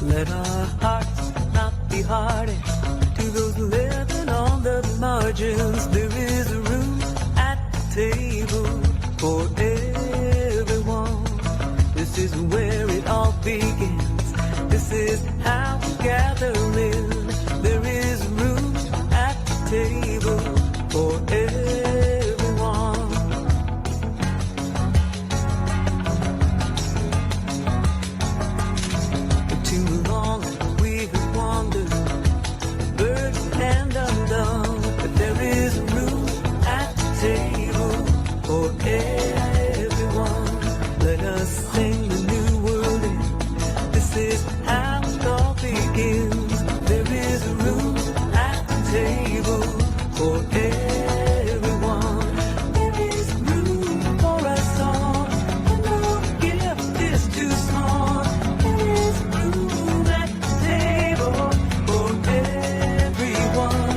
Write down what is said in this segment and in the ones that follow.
Let our hearts not be hardened. To those living on the margins, there is room at the table for everyone. This is where it all begins. This is how we gather in. There is room at the table for everyone. For too long we have wandered, burdened and undone, but there is room at the table for everyone. Let us sing the new word in. This is how it all begins. There is room at the table for everyone. There is room for us all, and no gift is too small. There is room at the table for everyone.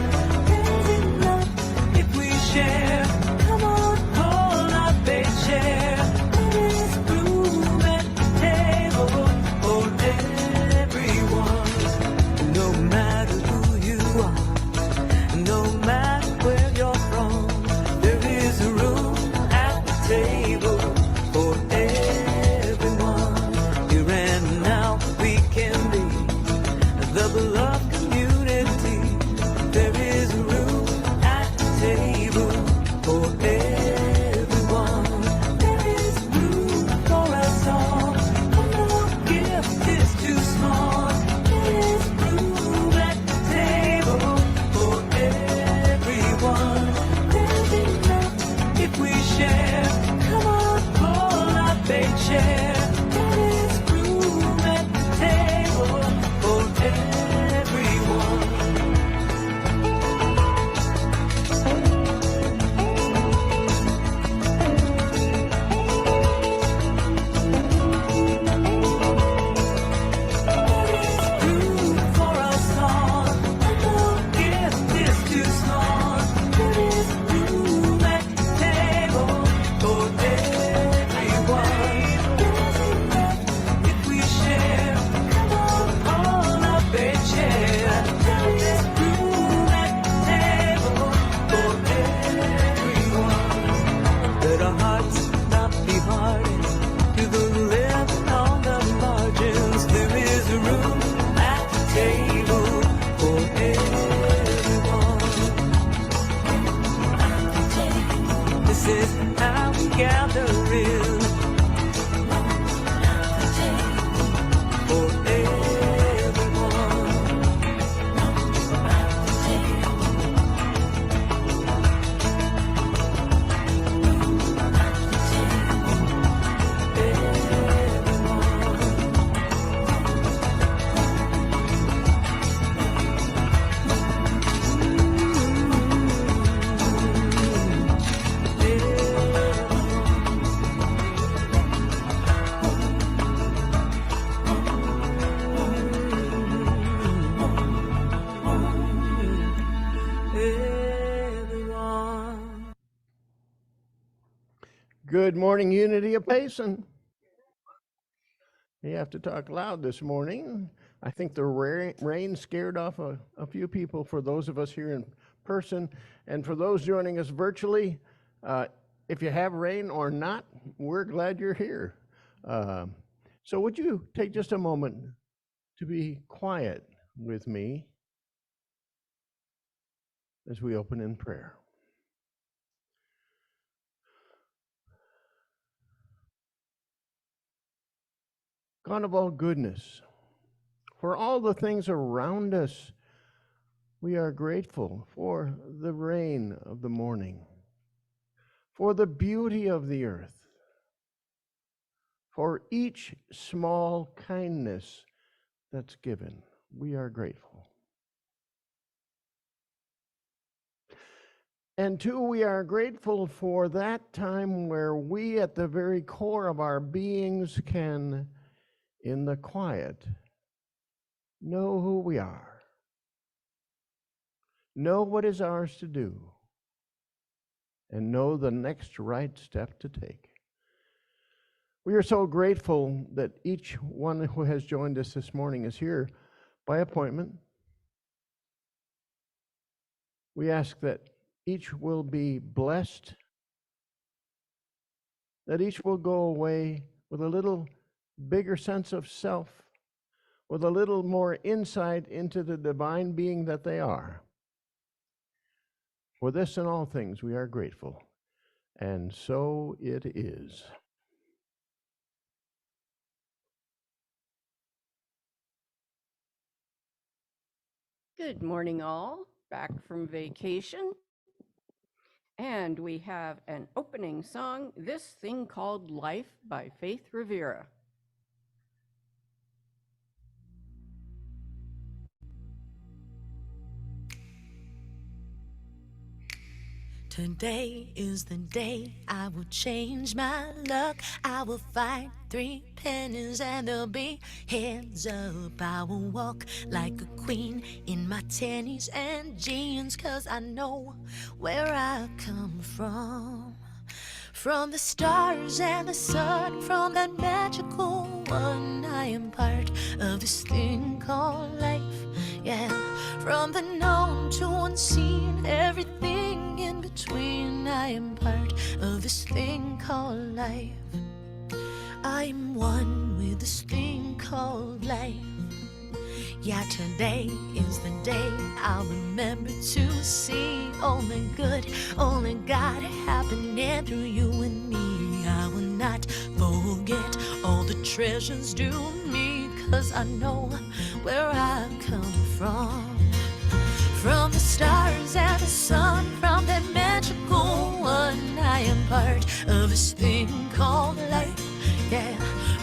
There's enough if we share. Come on, hold our big share. There is room at the table for everyone. No matter who you are, no matter where you're from, there is room at the table for everyone. Here and now we can be the beloved community. There is room at the table for everyone. There is room for us all, and no gift is too small. There is room at the table for everyone. There's enough if we share. Come on, pull our big share. There is room at the table for everyone. There is room for us all, and no gift is too small. There is room at the table for everyone. There's enough if we share. Come on, all our big share. There is room at the table for everyone. Let our hearts not be hardened. To the living on the margins, there is room at the table for everyone. This is how we gather in. For everyone. Everyone. Good morning, Unity of Payson. You have to talk loud this morning. I think the rain scared off a few people for those of us here in person. And for those joining us virtually, if you have rain or not, we're glad you're here. So would you take just a moment to be quiet with me as we open in prayer? God of all goodness, for all the things around us, we are grateful for the rain of the morning, for the beauty of the earth, for each small kindness that's given. We are grateful. And two, we are grateful for that time where we, at the very core of our beings, can, in the quiet, know who we are, know what is ours to do, and know the next right step to take. We are so grateful that each one who has joined us this morning is here by appointment. We ask that each will be blessed, that each will go away with a little bigger sense of self, with a little more insight into the divine being that they are. For this and all things we are grateful, and so it is. Good morning, all. Back from vacation. And we have an opening song, This Thing Called Life by Faith Rivera. Today is the day I will change my luck. I will find 3 pennies and they'll be heads up. I will walk like a queen in my tennies and jeans, 'cause I know where I come from. From the stars and the sun, from that magical one, I am part of this thing called life. Yeah, from the known to unseen, everything in between, I am part of this thing called life. I am one with this thing called life. Yeah, today is the day I'll remember to see all the good, only God happening through you and me. I will not forget all the treasures due me, 'cause I know where I come from. From the stars and the sun, from that magical one, I am part of this thing called life. Yeah,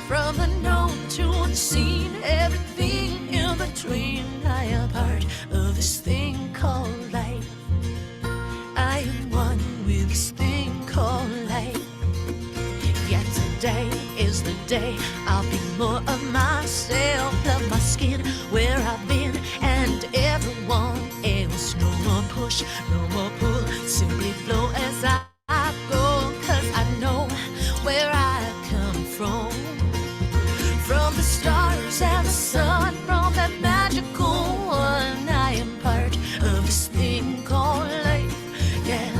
from the known to unseen, everything in between, I am part of this thing called life. I am one with this thing called life. Yeah, today is the day I'll be more of myself, love my skin, where I've been, and everyone else. No more push, no more pull, simply flow as I go, 'cause I know where I come from. From the stars and the sun, from that magical one, I am part of this thing called life. Yeah,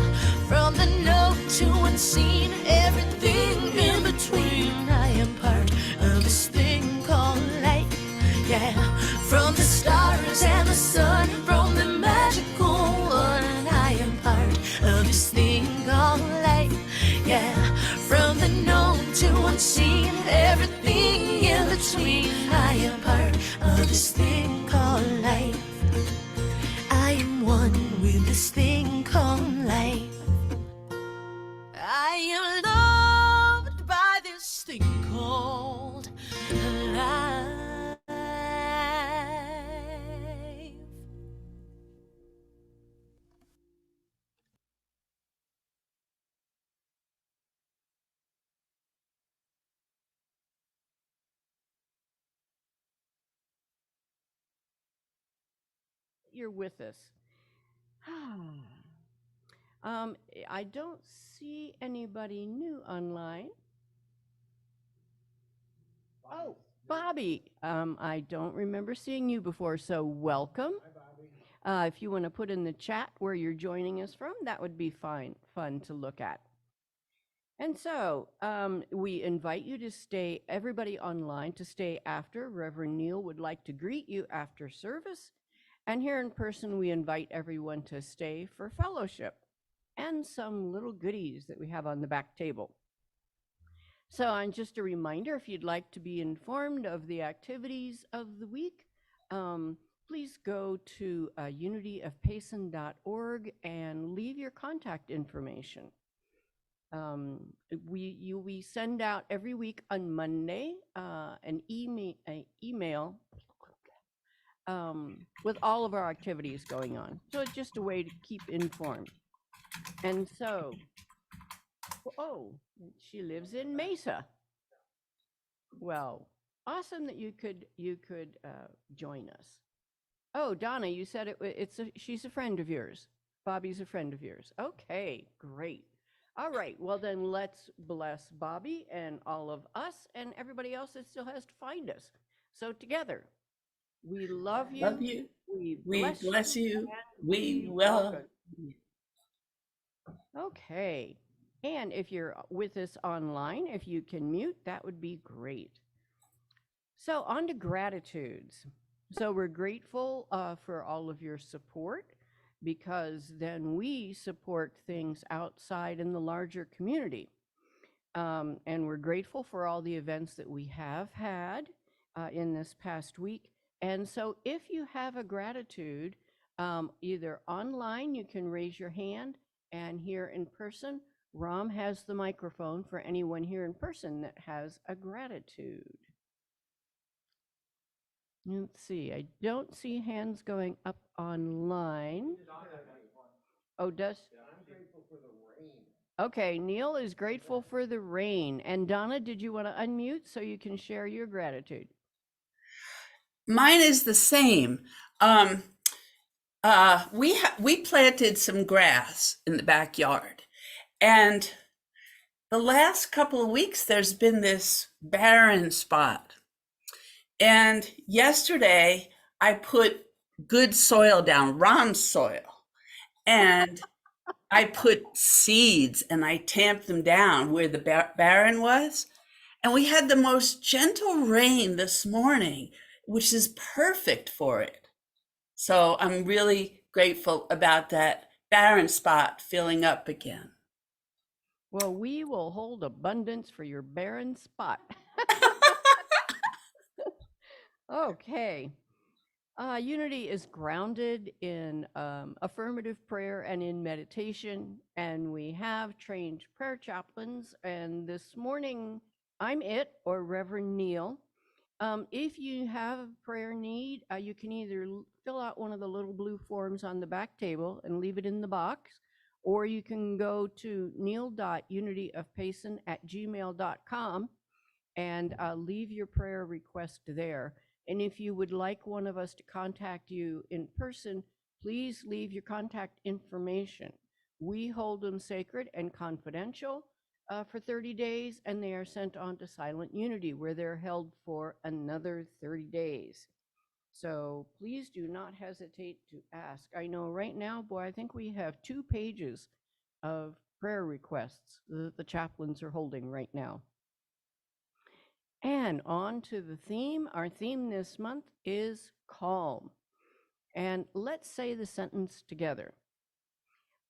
from the known to unseen, everything in between, I am part of this thing called life. Yeah, from the stars and the sun, from the magical one, I am part of this thing called life. Yeah, from the known to unseen, everything in between, I am part of this thing called life. I am one with this thing called life. I am loved by this thing called life. You're with us. I don't see anybody new online. Oh, Bobby, I don't remember seeing you before, so welcome. If you want to put in the chat where you're joining us from, that would be fun to look at. And so we invite you to stay, everybody online, to stay after. Reverend Neal would like to greet you after service. And here in person, we invite everyone to stay for fellowship and some little goodies that we have on the back table. So, and just a reminder, if you'd like to be informed of the activities of the week, please go to unityofpayson.org and leave your contact information. We send out every week on Monday an email with all of our activities going on. So it's just a way to keep informed. And so, oh, she lives in Mesa. Well, awesome that you could join us. Oh, Donna, you said she's a friend of yours. Bobby's a friend of yours. Okay, great. All right, well then let's bless Bobby and all of us and everybody else that still has to find us. So together, we love Love you, you. we We bless you, bless you. and We we will. welcome. Okay, and if you're with us online, if you can mute, that would be great. So on to gratitudes. So we're grateful for all of your support because then we support things outside in the larger community. And we're grateful for all the events that we have had in this past week. And so if you have a gratitude, either online, you can raise your hand, and here in person, Ram has the microphone for anyone here in person that has a gratitude. Let's see, I don't see hands going up online. Oh, does? Okay, Neil is grateful for the rain. And Donna, did you want to unmute so you can share your gratitude? Mine is the same. We planted some grass in the backyard, and the last couple of weeks there's been this barren spot. And yesterday I put good soil down, Ron's soil, and I put seeds and I tamped them down where the barren was. And we had the most gentle rain this morning, which is perfect for it. So I'm really grateful about that barren spot filling up again. Well, we will hold abundance for your barren spot. Okay. Unity is grounded in affirmative prayer and in meditation, and we have trained prayer chaplains. And this morning, I'm it, or Reverend Neal. If you have a prayer need, you can either fill out one of the little blue forms on the back table and leave it in the box, or you can go to neil.unityofpayson@gmail.com and leave your prayer request there. And if you would like one of us to contact you in person, please leave your contact information. We hold them sacred and confidential for 30 days, and they are sent on to Silent Unity, where they're held for another 30 days. So please do not hesitate to ask. I know right now, boy, I think we have 2 pages of prayer requests that the chaplains are holding right now. And on to the theme. Our theme this month is calm. And let's say the sentence together.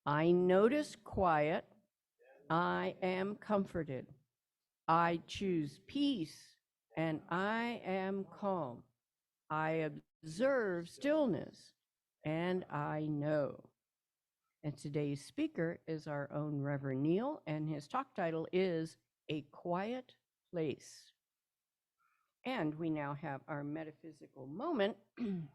I notice quiet. I am comforted. I choose peace, and I am calm. I observe stillness, and I know. And today's speaker is our own Reverend Neal, and his talk title is A Quiet Place. And we now have our metaphysical moment. And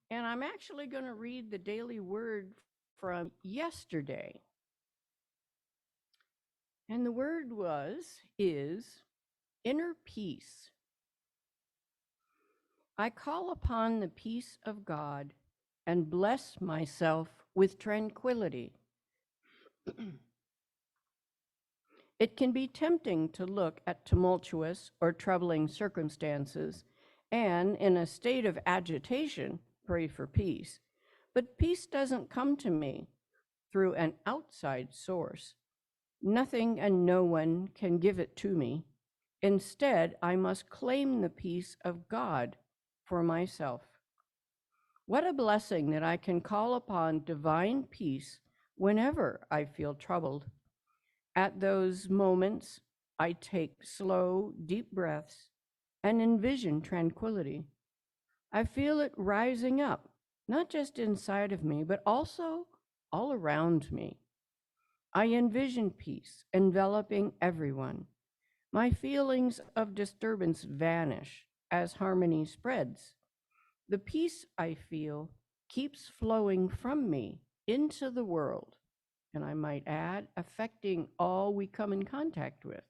I'm actually going to read the daily word from yesterday. And the word is inner peace. I call upon the peace of God and bless myself with tranquility. It can be tempting to look at tumultuous or troubling circumstances and, in a state of agitation, pray for peace. But peace doesn't come to me through an outside source. Nothing and no one can give it to me. Instead, I must claim the peace of God for myself. What a blessing that I can call upon divine peace whenever I feel troubled. At those moments, I take slow, deep breaths and envision tranquility. I feel it rising up, not just inside of me, but also all around me. I envision peace enveloping everyone. My feelings of disturbance vanish as harmony spreads. The peace I feel keeps flowing from me into the world, and I might add, affecting all we come in contact with.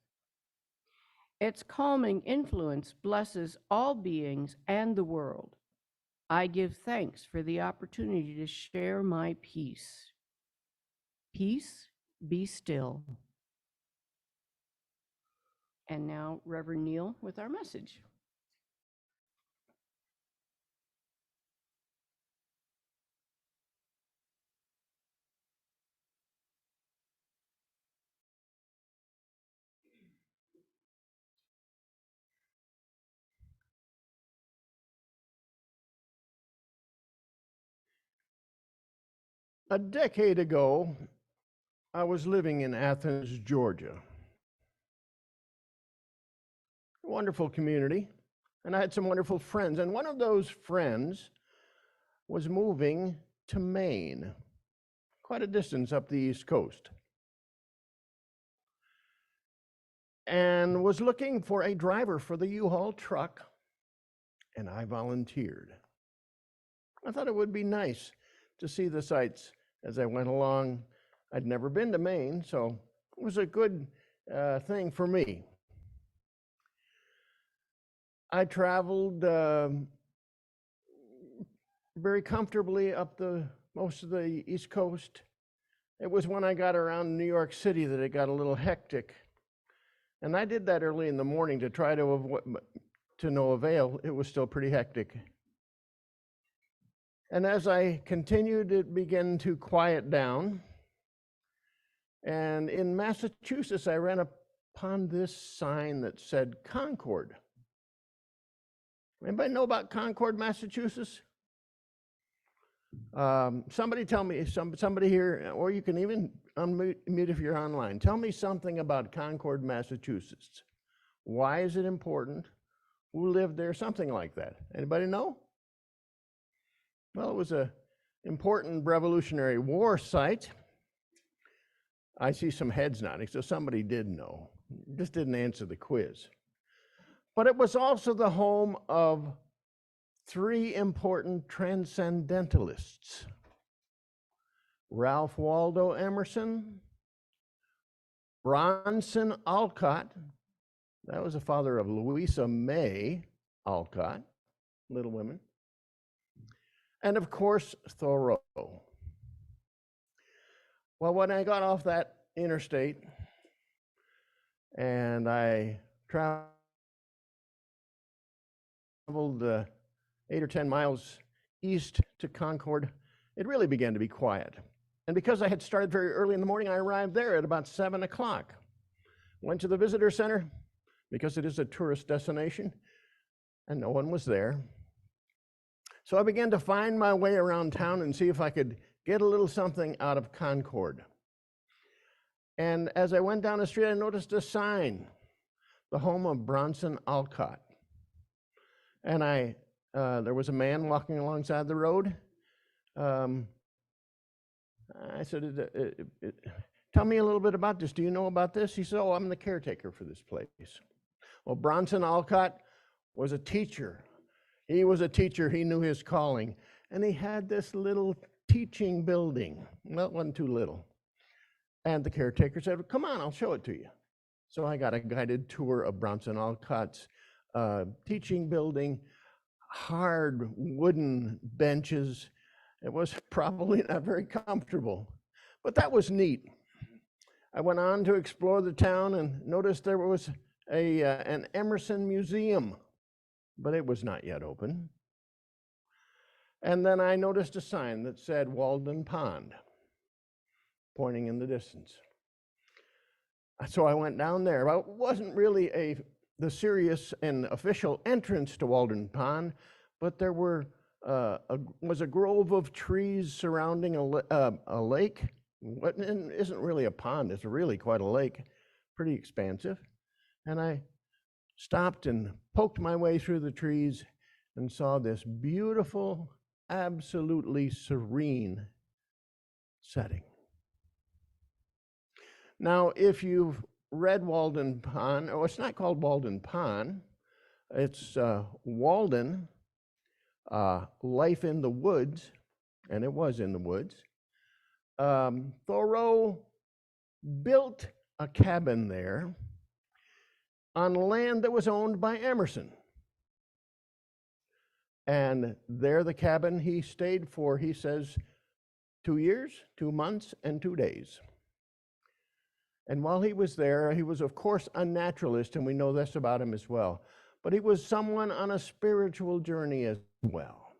Its calming influence blesses all beings and the world. I give thanks for the opportunity to share my peace. Peace Be still. And now Reverend Neal with our message. A decade ago, I was living in Athens, Georgia. A wonderful community, and I had some wonderful friends. And one of those friends was moving to Maine, quite a distance up the East Coast, and was looking for a driver for the U-Haul truck, and I volunteered. I thought it would be nice to see the sights as I went along. I'd never been to Maine, so it was a good thing for me. I traveled very comfortably up most of the East Coast. It was when I got around New York City that it got a little hectic. And I did that early in the morning to try to avoid, to no avail. It was still pretty hectic. And as I continued, it began to quiet down. And in Massachusetts, I ran upon this sign that said Concord. Anybody know about Concord, Massachusetts? Somebody tell me, somebody here, or you can even unmute if you're online. Tell me something about Concord, Massachusetts. Why is it important? Who lived there? Something like that. Anybody know? Well, it was an important Revolutionary War site. I see some heads nodding, so somebody did know. Just didn't answer the quiz. But it was also the home of three important transcendentalists: Ralph Waldo Emerson, Bronson Alcott, that was the father of Louisa May Alcott, Little Women, and of course, Thoreau. Well, when I got off that interstate and I traveled 8 or 10 miles east to Concord, it really began to be quiet. And because I had started very early in the morning, I arrived there at about 7 o'clock. Went to the visitor center because it is a tourist destination, and no one was there. So I began to find my way around town and see if I could get a little something out of Concord. And as I went down the street, I noticed a sign, the home of Bronson Alcott. And there was a man walking alongside the road. I said, tell me a little bit about this. Do you know about this? He said, oh, I'm the caretaker for this place. Well, Bronson Alcott was a teacher. He was a teacher. He knew his calling. And he had this little teaching building. Well, it wasn't too little. And the caretaker said, well, come on, I'll show it to you. So I got a guided tour of Bronson Alcott's teaching building, hard wooden benches. It was probably not very comfortable, but that was neat. I went on to explore the town and noticed there was an Emerson museum, but it was not yet open. And then I noticed a sign that said Walden Pond, pointing in the distance. So I went down there. Well, it wasn't really the serious and official entrance to Walden Pond, but there was a grove of trees surrounding a lake. It isn't really a pond, it's really quite a lake, pretty expansive. And I stopped and poked my way through the trees and saw this beautiful, absolutely serene setting. Now, if you've read Walden Pond, it's not called Walden Pond, it's Walden, Life in the Woods, and it was in the woods. Thoreau built a cabin there on land that was owned by Emerson. And there the cabin he stayed for, he says, 2 years, 2 months, and 2 days. And while he was there, he was, of course, a naturalist, and we know this about him as well. But he was someone on a spiritual journey as well.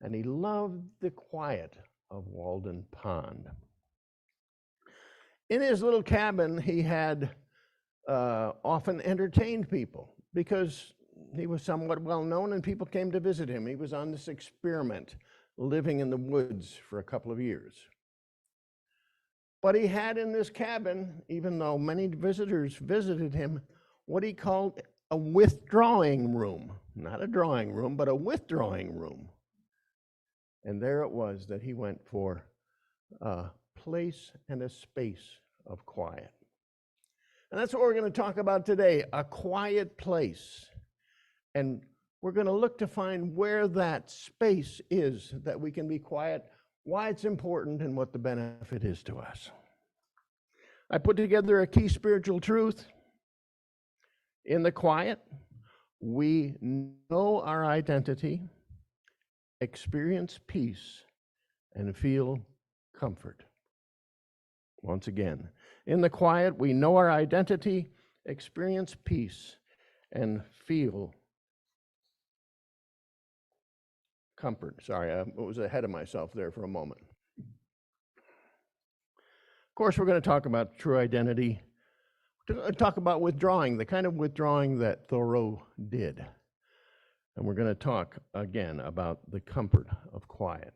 And he loved the quiet of Walden Pond. In his little cabin, he had often entertained people because he was somewhat well known and people came to visit him. He was on this experiment, living in the woods for a couple of years. But he had in this cabin, even though many visitors visited him, what he called a withdrawing room. Not a drawing room, but a withdrawing room. And there it was that he went for a place and a space of quiet. And that's what we're going to talk about today, a quiet place. And we're going to look to find where that space is that we can be quiet, why it's important, and what the benefit is to us. I put together a key spiritual truth. In the quiet, we know our identity, experience peace, and feel comfort. Once again, in the quiet, we know our identity, experience peace, and feel comfort. Sorry, I was ahead of myself there for a moment. Of course, we're going to talk about true identity. We're going to talk about withdrawing, the kind of withdrawing that Thoreau did. And we're going to talk again about the comfort of quiet.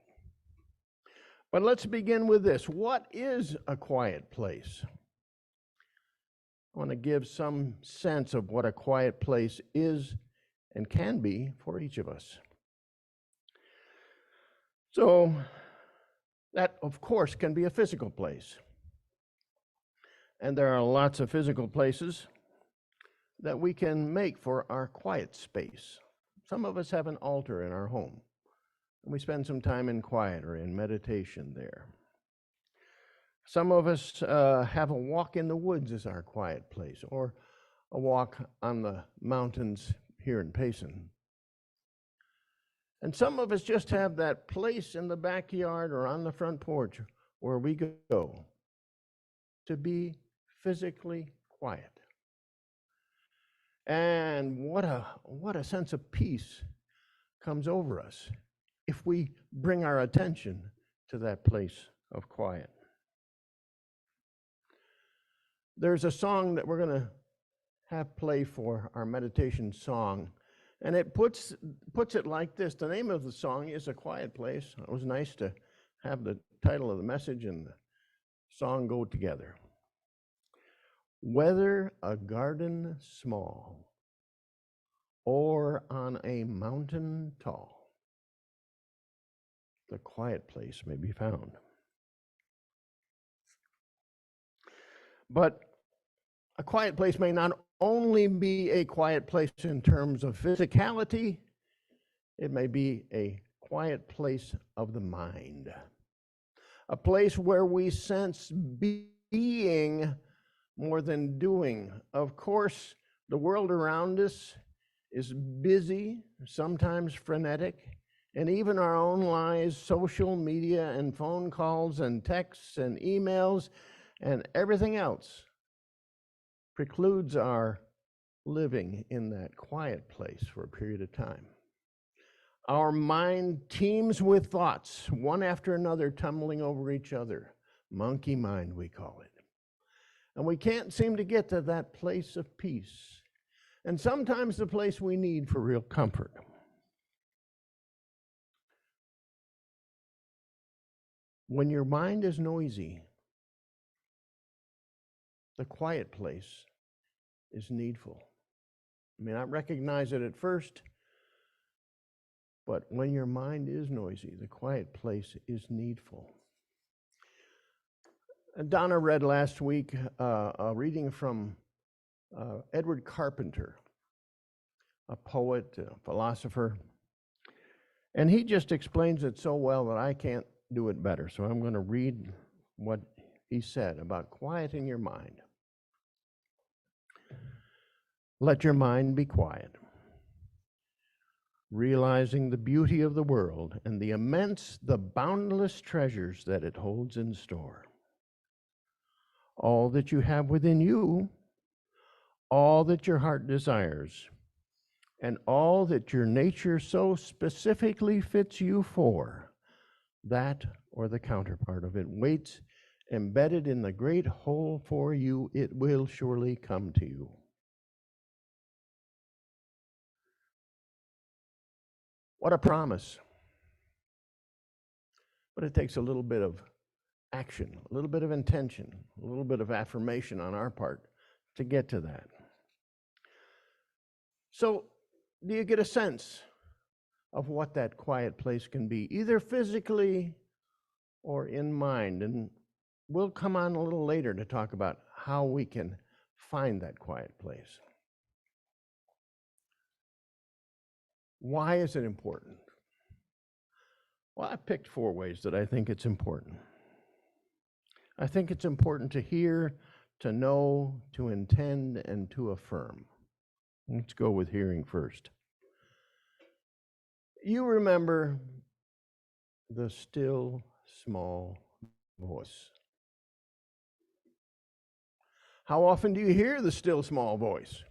But let's begin with this. What is a quiet place? I want to give some sense of what a quiet place is and can be for each of us. So that, of course, can be a physical place. And there are lots of physical places that we can make for our quiet space. Some of us have an altar in our home, and we spend some time in quiet or in meditation there. Some of us have a walk in the woods as our quiet place, or a walk on the mountains here in Payson. And some of us just have that place in the backyard or on the front porch where we go to be physically quiet. And what a sense of peace comes over us if we bring our attention to that place of quiet. There's a song that we're going to have play for our meditation song, and it puts it like this. The name of the song is A Quiet Place. It was nice to have the title of the message and the song go together. Whether a garden small or on a mountain tall, the quiet place may be found. But a quiet place may not only be a quiet place in terms of physicality, it may be a quiet place of the mind. A place where we sense being more than doing. Of course, the world around us is busy, sometimes frenetic, and even our own lives, social media and phone calls and texts and emails and everything else precludes our living in that quiet place for a period of time. Our mind teems with thoughts, one after another, tumbling over each other. Monkey mind, we call it. And we can't seem to get to that place of peace. And sometimes the place we need for real comfort. When your mind is noisy, the quiet place is needful. You may not recognize it at first, but when your mind is noisy, the quiet place is needful. Donna read last week a reading from Edward Carpenter, a poet, a philosopher, and he just explains it so well that I can't do it better. So I'm going to read what he said about quieting your mind. Let your mind be quiet, realizing the beauty of the world and the immense, the boundless treasures that it holds in store. all that you have within you, all that your heart desires, and all that your nature so specifically fits you for, that or the counterpart of it waits embedded in the great whole for you. It will surely come to you. What a promise. But it takes a little bit of action, a little bit of intention, a little bit of affirmation on our part to get to that. So, do you get a sense of what that quiet place can be, either physically or in mind? And we'll come on a little later to talk about how we can find that quiet place. Why is it important? Well, I picked 4 ways that I think it's important. I think it's important to hear, to know, to intend, and to affirm. Let's go with hearing first. You remember the still small voice. How often do you hear the still small voice?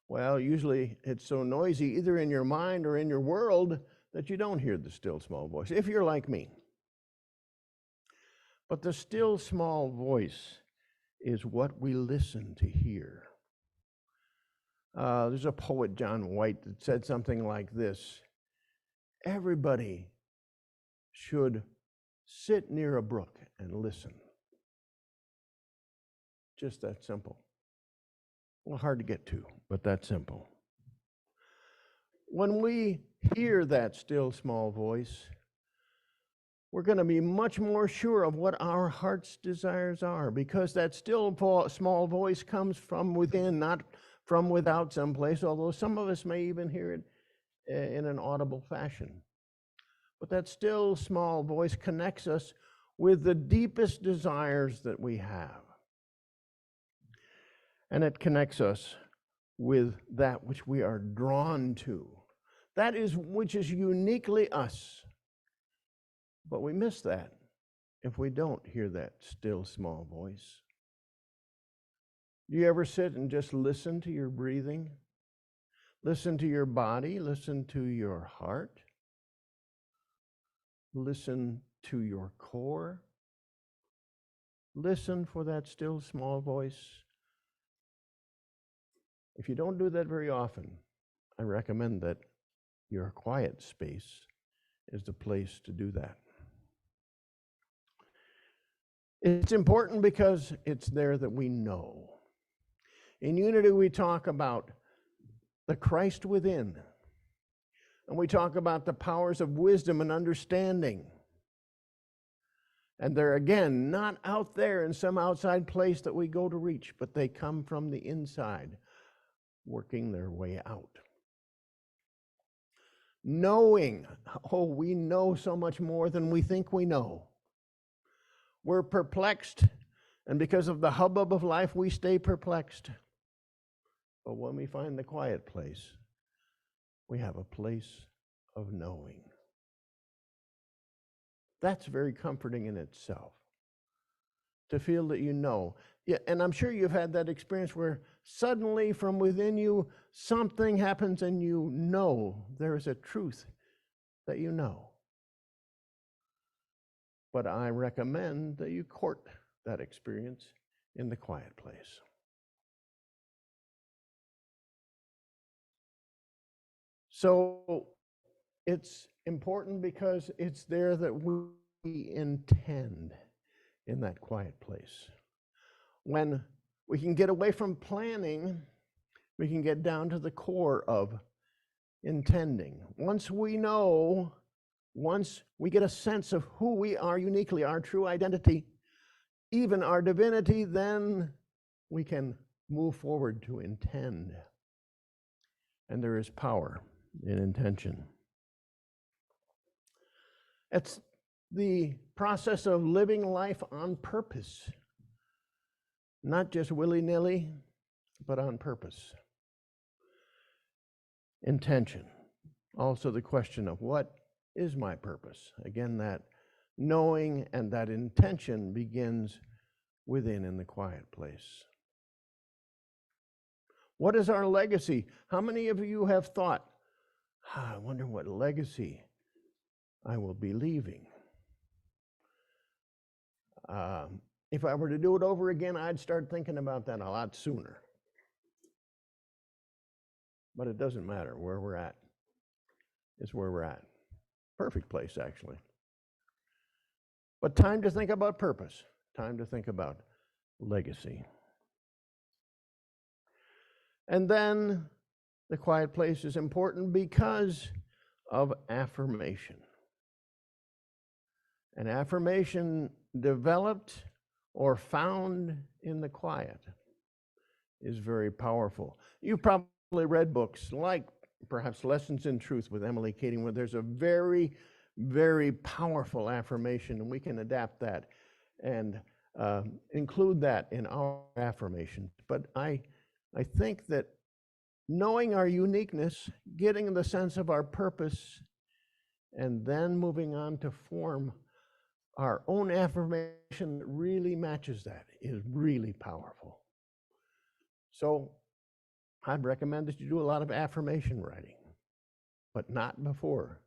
Well, usually it's so noisy either in your mind or in your world that you don't hear the still small voice, if you're like me. But the still small voice is what we listen to hear. There's a poet, John White, that said something like this: everybody should sit near a brook and listen. Just that simple. Well, hard to get to, but that simple. When we hear that still small voice, we're going to be much more sure of what our heart's desires are, because that still small voice comes from within, not from without someplace, although some of us may even hear it in an audible fashion. But that still small voice connects us with the deepest desires that we have. And it connects us with that which we are drawn to. That is which is uniquely us. But we miss that if we don't hear that still small voice. Do you ever sit and just listen to your breathing? Listen to your body, listen to your heart, listen to your core. Listen for that still small voice. If you don't do that very often, I recommend that your quiet space is the place to do that. It's important because it's there that we know. In Unity, we talk about the Christ within, and we talk about the powers of wisdom and understanding. And they're, again, not out there in some outside place that we go to reach, but they come from the inside, working their way out. Knowing, we know so much more than we think we know. We're perplexed, and because of the hubbub of life, we stay perplexed. But when we find the quiet place, we have a place of knowing. That's very comforting in itself, to feel that you know. Yeah, and I'm sure you've had that experience where suddenly from within you, something happens and you know there is a truth that you know. But I recommend that you court that experience in the quiet place. So it's important because it's there that we intend in that quiet place. When we can get away from planning, we can get down to the core of intending. Once we know, once we get a sense of who we are uniquely, our true identity, even our divinity, then we can move forward to intend. And there is power in intention. It's the process of living life on purpose, not just willy-nilly, but on purpose. Intention. Also the question of what is my purpose? Again, that knowing and that intention begins within in the quiet place. What is our legacy? How many of you have thought, I wonder what legacy I will be leaving? If I were to do it over again, I'd start thinking about that a lot sooner. But it doesn't matter where we're at. It's where we're at. Perfect place, actually. But time to think about purpose. Time to think about legacy. And then the quiet place is important because of affirmation. An affirmation developed or found in the quiet is very powerful. You've probably read books like perhaps Lessons in Truth with Emily Kading, where there's a very, very powerful affirmation, and we can adapt that and include that in our affirmations. But I think that knowing our uniqueness, getting the sense of our purpose, and then moving on to form our own affirmation that really matches that is really powerful. So I'd recommend that you do a lot of affirmation writing, but not before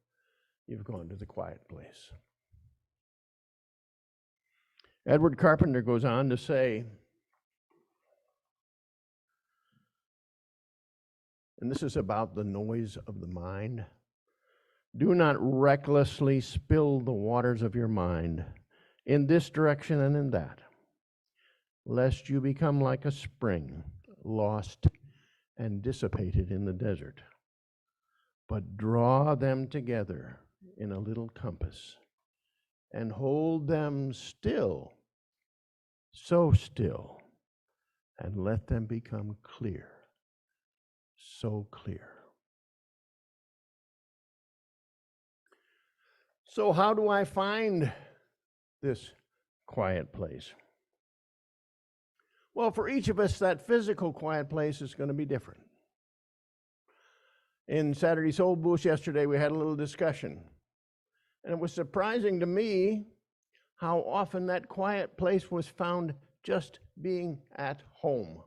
you've gone to the quiet place. Edward Carpenter goes on to say, and this is about the noise of the mind, do not recklessly spill the waters of your mind in this direction and in that, lest you become like a spring, lost and dissipated in the desert. But draw them together in a little compass and hold them still, so still, and let them become clear, so clear. So how do I find this quiet place? Well, for each of us, that physical quiet place is going to be different. In Saturday Soul Boost yesterday, we had a little discussion. And it was surprising to me how often that quiet place was found just being at home.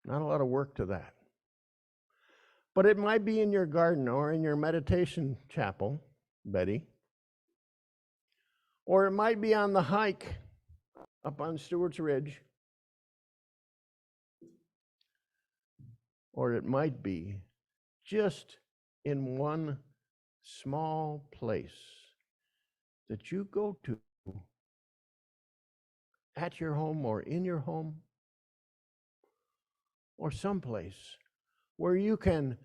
Not a lot of work to that. But it might be in your garden or in your meditation chapel, Betty. Or it might be on the hike up on Stewart's Ridge. Or it might be just in one small place that you go to at your home or in your home or someplace where you can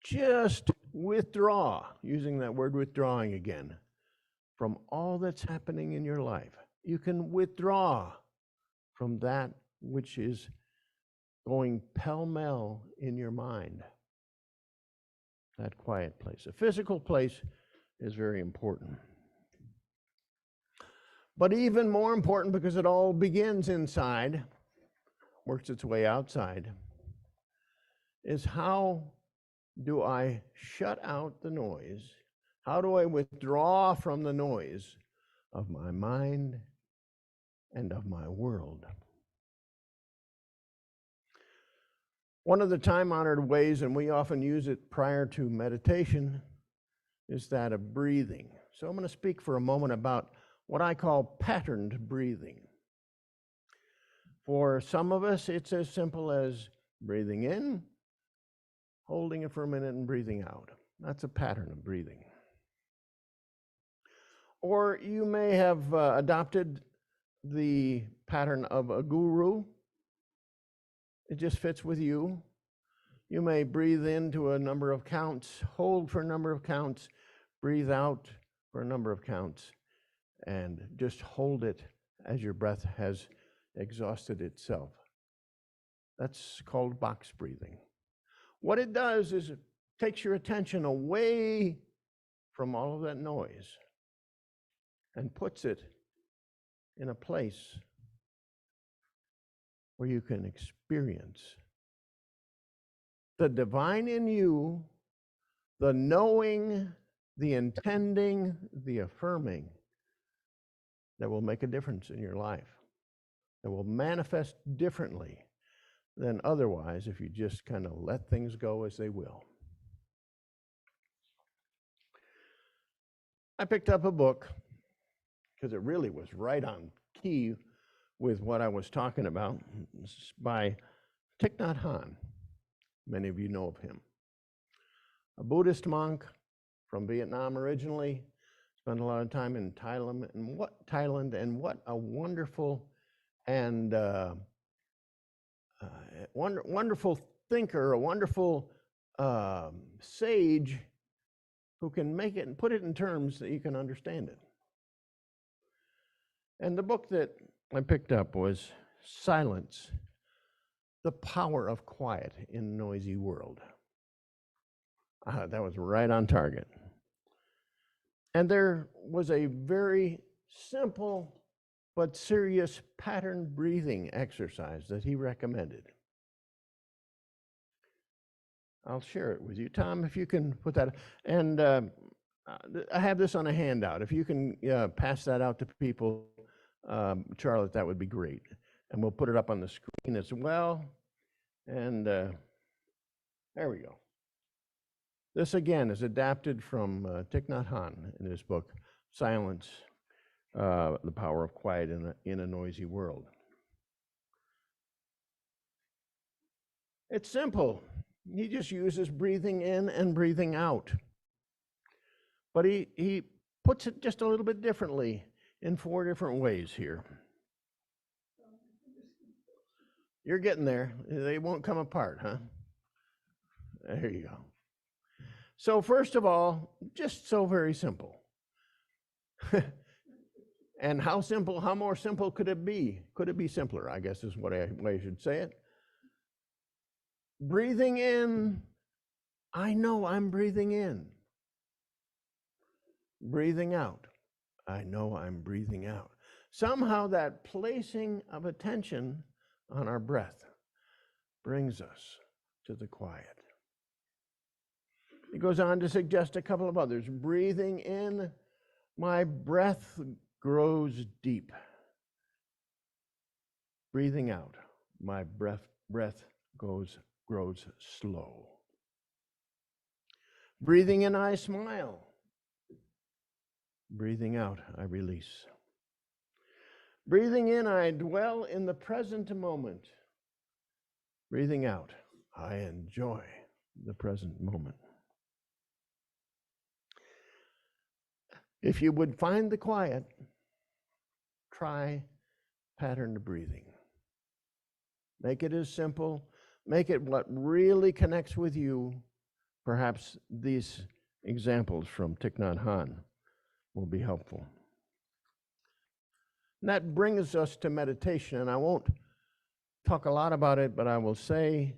just withdraw, using that word withdrawing again, from all that's happening in your life. You can withdraw from that which is going pell-mell in your mind. That quiet place. A physical place is very important. But even more important, because it all begins inside, works its way outside, is how do I shut out the noise? How do I withdraw from the noise of my mind and of my world? One of the time-honored ways, and we often use it prior to meditation, is that of breathing. So I'm going to speak for a moment about what I call patterned breathing. For some of us, it's as simple as breathing in, holding it for a minute, and breathing out. That's a pattern of breathing. Or you may have adopted the pattern of a guru. It just fits with you. You may breathe into a number of counts, hold for a number of counts, breathe out for a number of counts, and just hold it as your breath has exhausted itself. That's called box breathing. What it does is it takes your attention away from all of that noise and puts it in a place where you can experience the divine in you, the knowing, the intending, the affirming that will make a difference in your life, that will manifest differently than otherwise if you just kind of let things go as they will. I picked up a book because it really was right on key with what I was talking about. It's by Thich Nhat Hanh. Many of you know of him. A Buddhist monk from Vietnam originally, spent a lot of time in Thailand, and what a wonderful and wonderful thinker, a wonderful sage who can make it and put it in terms that you can understand it. And the book that I picked up was Silence, the Power of Quiet in a Noisy World. That was right on target. And there was a very simple but serious pattern breathing exercise that he recommended. I'll share it with you. Tom, if you can put that, and I have this on a handout. If you can pass that out to people, Charlotte, that would be great. And we'll put it up on the screen as well. And there we go. This again is adapted from Thich Nhat Hanh in his book, Silence, the Power of Quiet in a Noisy World. It's simple. He just uses breathing in and breathing out. But he puts it just a little bit differently in 4 different ways here. You're getting there. They won't come apart, huh? There you go. So first of all, just so very simple. And how more simple could it be? Could it be simpler, I guess is what I should say it. Breathing in, I know I'm breathing in. Breathing out, I know I'm breathing out. Somehow that placing of attention on our breath brings us to the quiet. He goes on to suggest a couple of others. Breathing in, my breath grows deep. Breathing out, my breath grows slow. Breathing in, I smile. Breathing out, I release. Breathing in, I dwell in the present moment. Breathing out, I enjoy the present moment. If you would find the quiet, try patterned breathing. Make it as simple. Make it what really connects with you. Perhaps these examples from Thich Nhat Hanh will be helpful. And that brings us to meditation, and I won't talk a lot about it, but I will say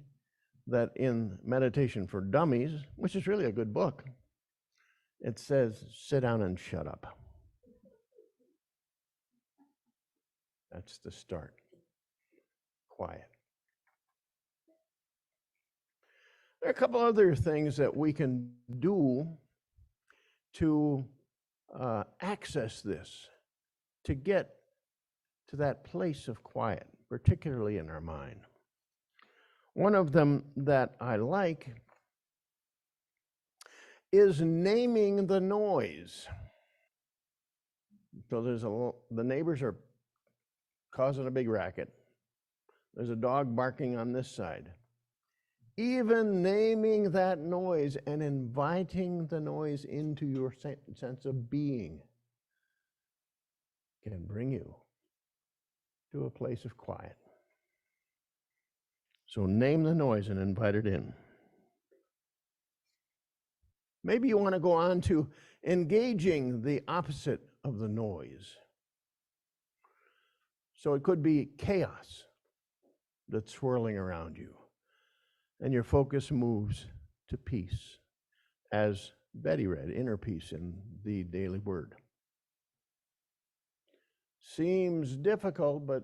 that in Meditation for Dummies, which is really a good book, it says, sit down and shut up. That's the start. Quiet. There are a couple other things that we can do to access this, to get to that place of quiet, particularly in our mind. One of them that I like is naming the noise. So the neighbors are causing a big racket. There's a dog barking on this side. Even naming that noise and inviting the noise into your sense of being can bring you to a place of quiet. So name the noise and invite it in. Maybe you want to go on to engaging the opposite of the noise. So it could be chaos that's swirling around you, and your focus moves to peace, as Betty read, inner peace in the Daily Word. Seems difficult, but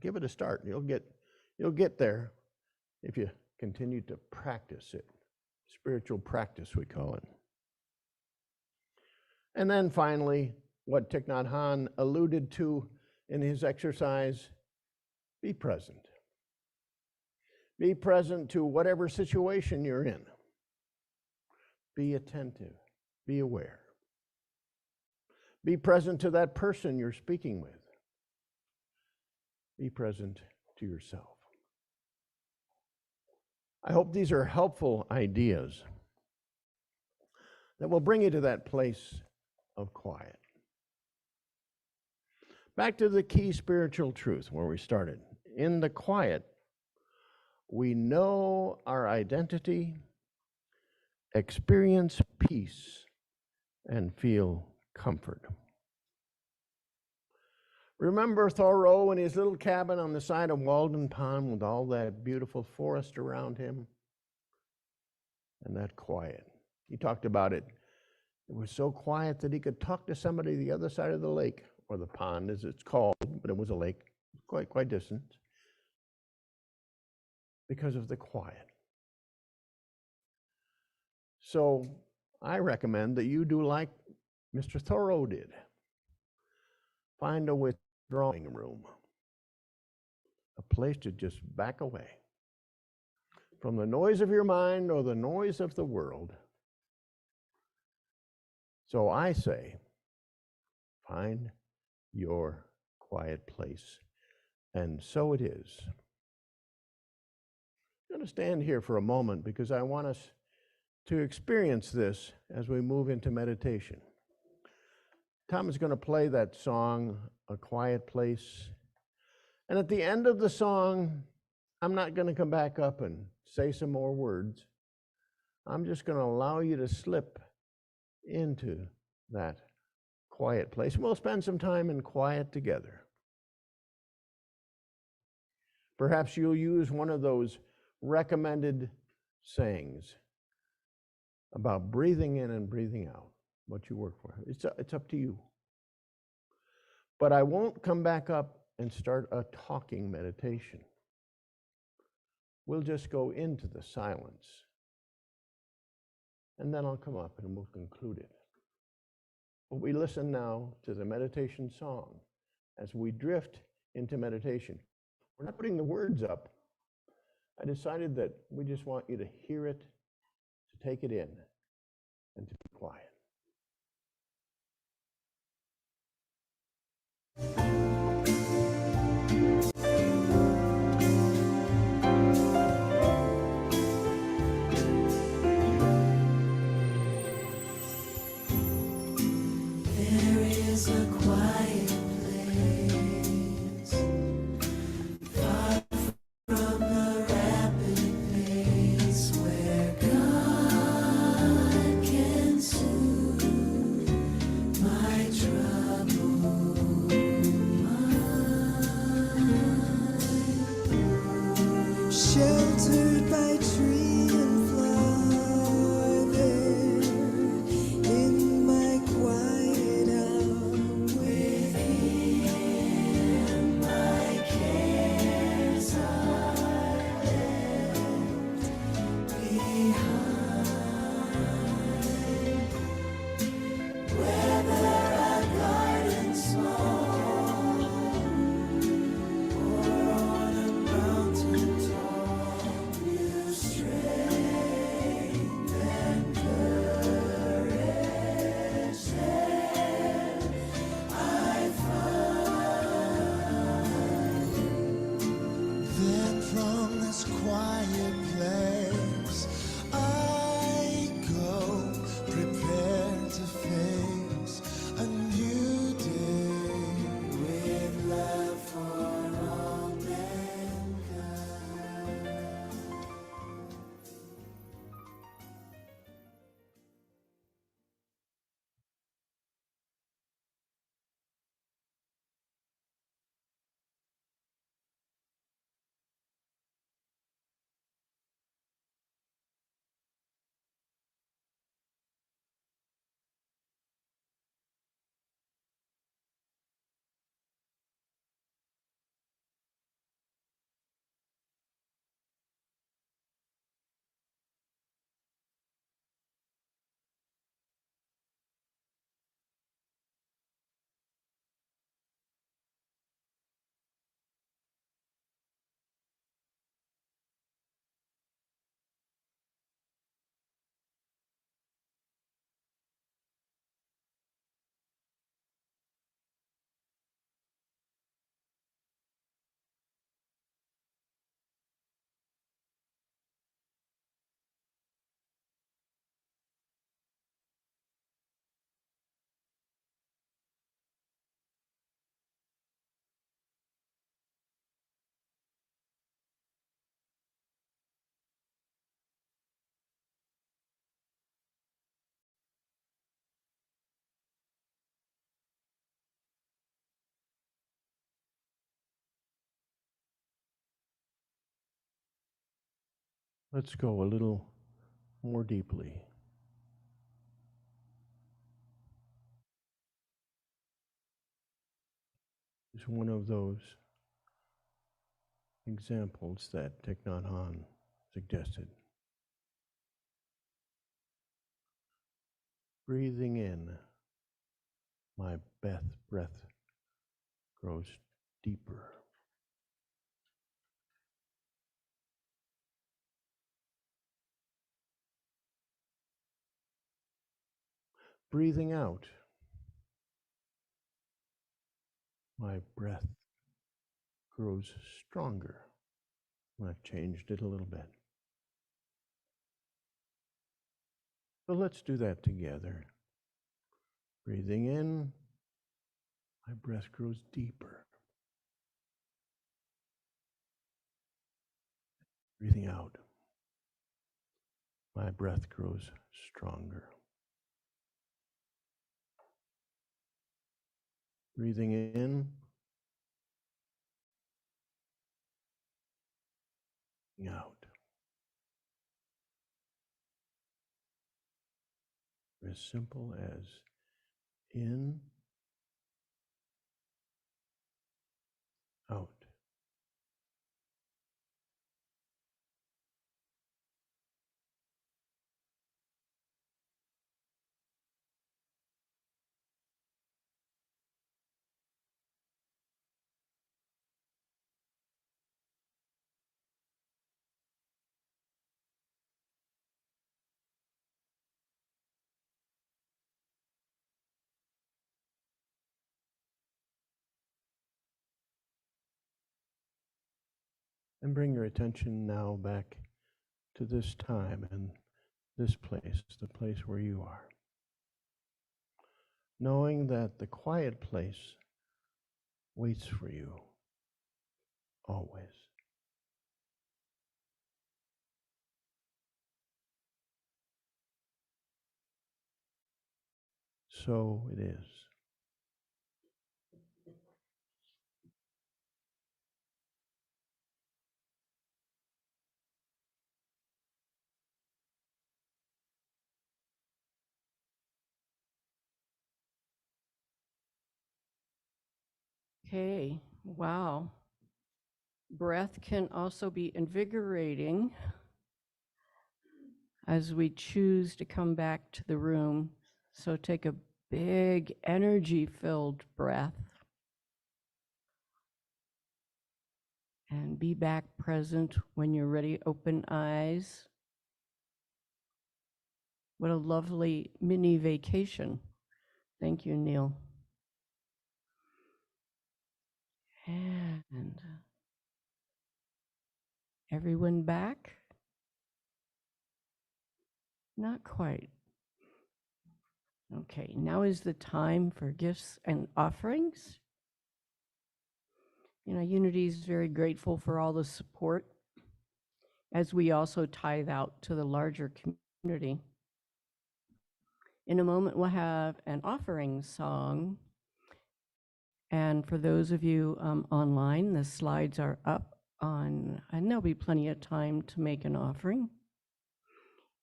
give it a start. You'll get there if you continue to practice it. Spiritual practice, we call it. And then finally, what Thich Nhat Hanh alluded to in his exercise, be present. Be present to whatever situation you're in. Be attentive. Be aware. Be present to that person you're speaking with. Be present to yourself. I hope these are helpful ideas that will bring you to that place of quiet. Back to the key spiritual truth where we started. In the quiet, we know our identity, experience peace, and feel comfort. Remember Thoreau in his little cabin on the side of Walden Pond with all that beautiful forest around him and that quiet. He talked about it. It was so quiet that he could talk to somebody the other side of the lake, or the pond as it's called, but it was a lake, quite distant, because of the quiet. So I recommend that you do like Mr. Thoreau did. Find a withdrawing room, a place to just back away from the noise of your mind or the noise of the world. So I say, find your quiet place, and so it is. I'm going to stand here for a moment because I want us to experience this as we move into meditation. Tom is going to play that song, A Quiet Place. And at the end of the song, I'm not going to come back up and say some more words. I'm just going to allow you to slip into that quiet place. We'll spend some time in quiet together. Perhaps you'll use one of those recommended sayings about breathing in and breathing out, what you work for. It's up to you. But I won't come back up and start a talking meditation. We'll just go into the silence. And then I'll come up and we'll conclude it. But we listen now to the meditation song as we drift into meditation. We're not putting the words up. I decided that we just want you to hear it, to take it in, and to be quiet. There is a quiet place, far from the rapid pace, where God can soothe my troubled mind. Sheltered by tree and flower there, in my quiet hour, with Him my cares are left behind. Whether a garden small or on a mountain tall, you stretch Let's go a little more deeply. It's one of those examples that Thich Nhat Hanh suggested. Breathing in, my breath grows deeper. Breathing out, my breath grows stronger. I've changed it a little bit. So let's do that together. Breathing in, my breath grows deeper. Breathing out, my breath grows stronger. Breathing in, out. As simple as in, out. And bring your attention now back to this time and this place, the place where you are. Knowing that the quiet place waits for you always. So it is. Okay, wow. Breath can also be invigorating as we choose to come back to the room. So take a big energy-filled breath and be back present when you're ready. Open eyes. What a lovely mini vacation. Thank you, Neil. And everyone back? Not quite. Okay, now is the time for gifts and offerings. You know, Unity is very grateful for all the support as we also tithe out to the larger community. In a moment, we'll have an offering song. And for those of you online, the slides are up on, and there'll be plenty of time to make an offering.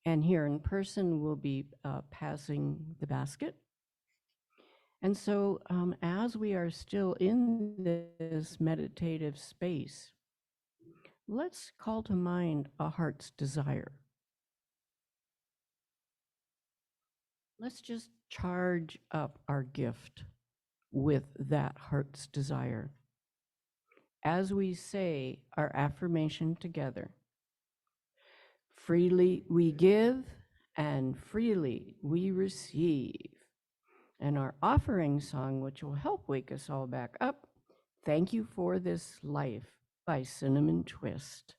And here in person, we'll be passing the basket. And so as we are still in this meditative space, let's call to mind a heart's desire. Let's just charge up our gift with that heart's desire. As we say our affirmation together, freely we give and freely we receive. And our offering song, which will help wake us all back up, Thank You for This Life by Cinnamon Twist.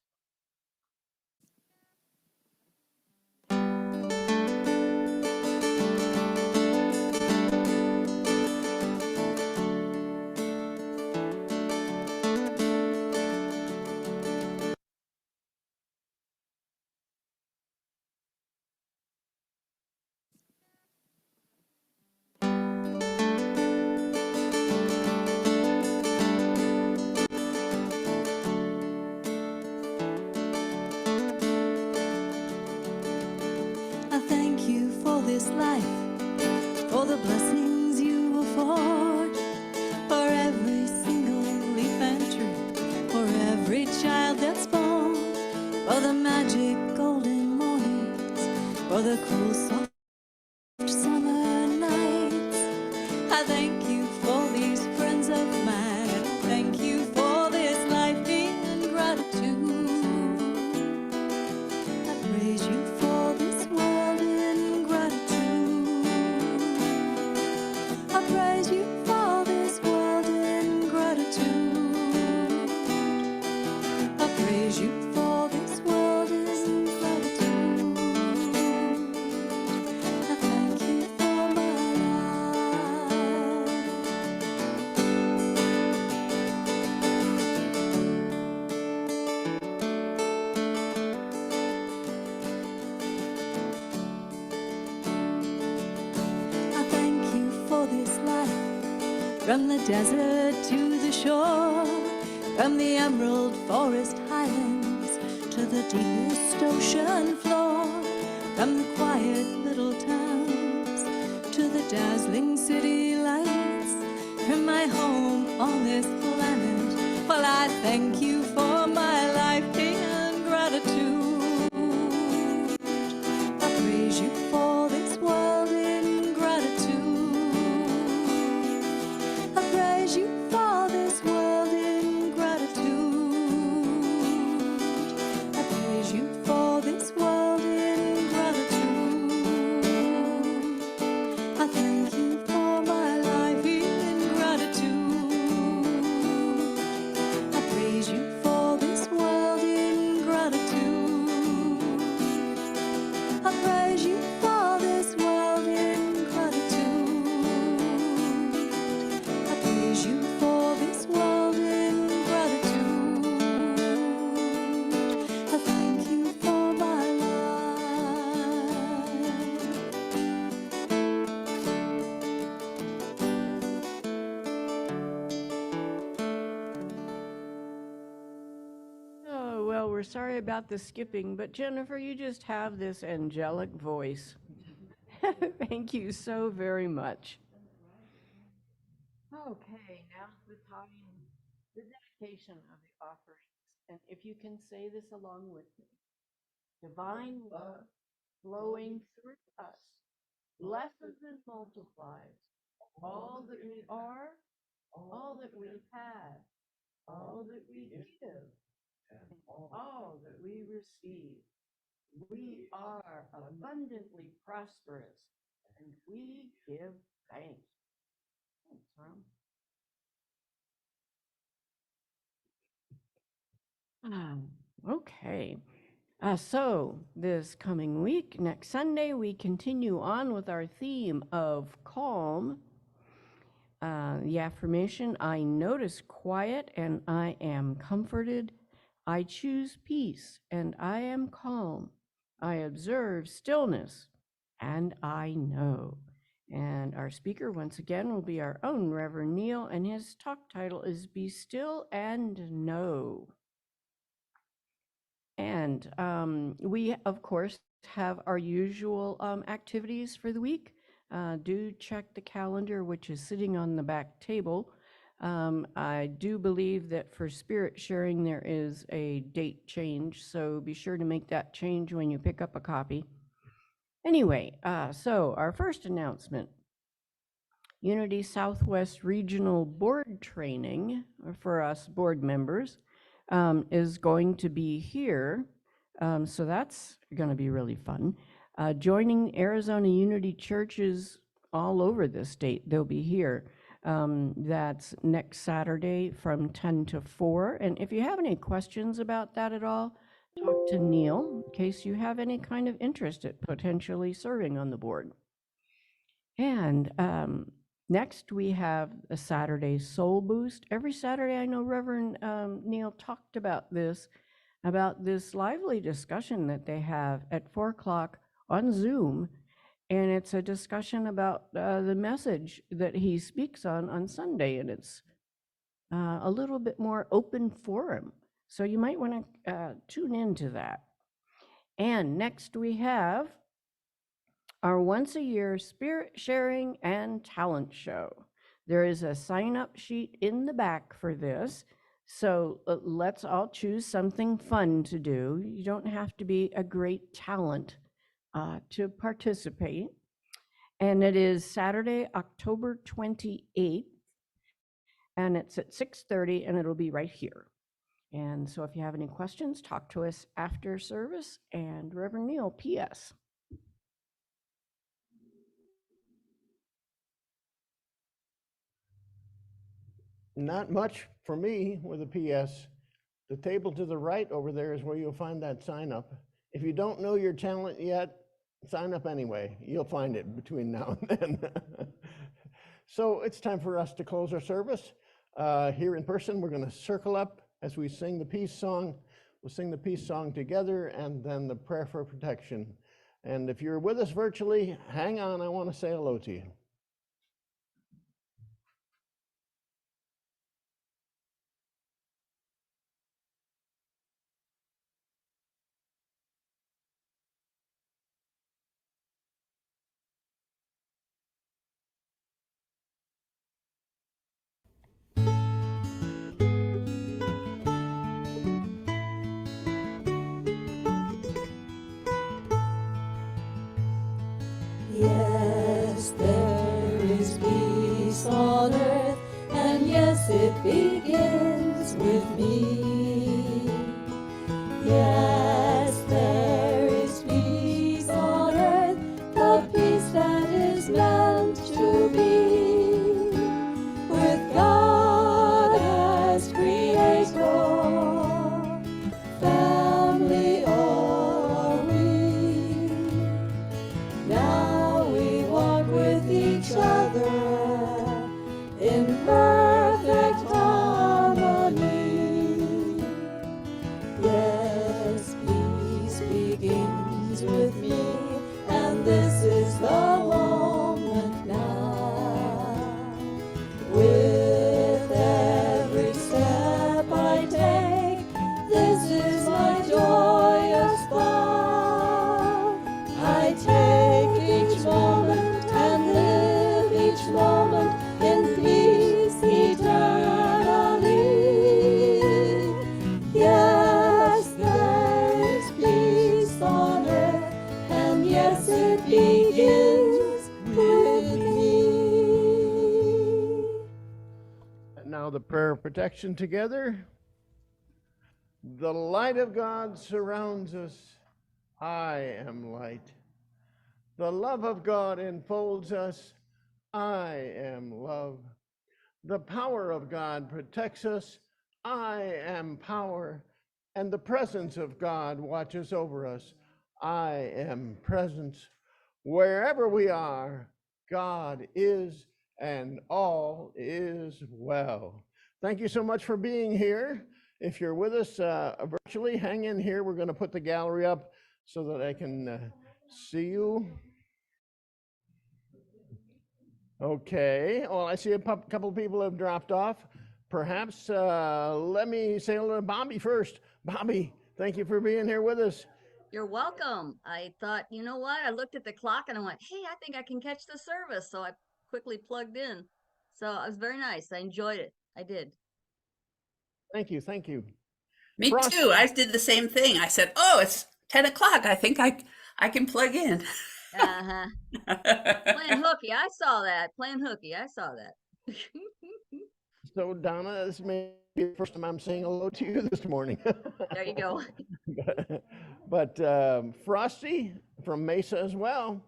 for the blessings you afford, for every single leaf and tree, for every child that's born, for the magic golden mornings, for the cool soft summer nights. I thank you for these friends of mine, and I thank you for this life in gratitude. I praise you for this world in gratitude. I praise you for this world in gratitude. I praise you for this world in gratitude. I thank you for my life. I thank you for this life, from the desert to the shore, from the emerald forest highlands to the deepest ocean floor, from the quiet little towns to the dazzling city lights, from my home on this planet. Well, I thank you for my life in gratitude. I praise you for this world in gratitude. I praise you for this world in gratitude. I praise you for this world in gratitude. I thank you for my life in gratitude. I praise you for this world in gratitude. I praise you for this world in gratitude. I praise you for this world in gratitude. I thank you for my life. Oh, well, we're sorry about the skipping, but Jennifer, you just have this angelic voice. Thank you so very much. Okay, now's the time, the dedication of the offerings. And if you can say this along with me, divine love flowing through us blesses and multiplies all that we are, all that we have, all that we give, and all that we receive. We are abundantly prosperous, and we give thanks. Thanks, Ron. Okay. So, this coming week, next Sunday, we continue on with our theme of calm. The affirmation, I notice quiet and I am comforted. I choose peace and I am calm. I observe stillness and I know. And our speaker, once again, will be our own Reverend Neal, and his talk title is Be Still and Know. And we, of course, have our usual activities for the week. Do check the calendar, which is sitting on the back table. I do believe that for spirit sharing, there is a date change, so be sure to make that change when you pick up a copy. Anyway, so our first announcement, Unity Southwest Regional Board Training for us board members is going to be here. So that's going to be really fun. Joining Arizona Unity churches all over the state, they'll be here. That's next Saturday from 10 to 4. And if you have any questions about that at all, talk to Neil in case you have any kind of interest at potentially serving on the board. And next we have a Saturday Soul Boost. Every Saturday, I know Reverend Neal talked about this lively discussion that they have at 4 o'clock on Zoom. And it's a discussion about the message that he speaks on Sunday. And it's a little bit more open forum. So you might want to tune into that. And next we have our once a year spirit sharing and talent show. There is a sign up sheet in the back for this. So let's all choose something fun to do. You don't have to be a great talent to participate. And it is Saturday, October 28th, and it's at 6:30, and it'll be right here. And so if you have any questions, talk to us after service. And Reverend Neal, P.S. Not much for me with a PS. The table to the right over there is where you'll find that sign up. If you don't know your talent yet, sign up anyway. You'll find it between now and then. So it's time for us to close our service. Here in person, we're going to circle up as we sing the peace song. We'll sing the peace song together and then the prayer for protection. And if you're with us virtually, hang on, I want to say hello to you. Yes, there is peace on earth, and yes, it begins with me. Yes, there is peace on earth, the peace that is meant to be, with God as creator, family are we. Now we walk with each other in perfect harmony. Yes, peace begins with me, and this is the moment now. With every step I take, this is my joyous thought. I take each moment and live each moment in peace eternally. Yes, there is peace on earth, and yes, it begins with me. And now the prayer of protection together. The light of God surrounds us. I am light. The love of God enfolds us. I am love. The power of God protects us. I am power. And the presence of God watches over us. I am presence. Wherever we are, God is, and all is well. Thank you so much for being here. If you're with us virtually, hang in here. We're going to put the gallery up so that I can see you. Okay. Well, I see a couple of people have dropped off. Perhaps let me say hello to Bobby first. Bobby, thank you for being here with us. You're welcome. I thought, you know what? I looked at the clock and I went, hey, I think I can catch the service. So I quickly plugged in. So it was very nice. I enjoyed it. I did. Thank you. Thank you. Me Frosty. too. I did the same thing. I said, "Oh, it's 10 o'clock. I think I can plug in." Uh-huh. Playing hooky. I saw that. Playing hooky. I saw that. So Donna, this may be the first time I'm saying hello to you this morning. There you go. But Frosty from Mesa as well.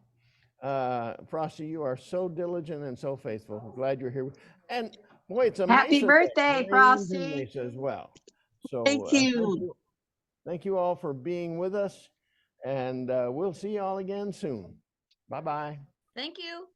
Frosty, you are so diligent and so faithful. Glad you're here. And boy, it's a Happy Mesa birthday, day. Rains in Frosty. Mesa as well. So Thank you. thank you all for being with us, and we'll see you all again soon. Bye-bye. Thank you.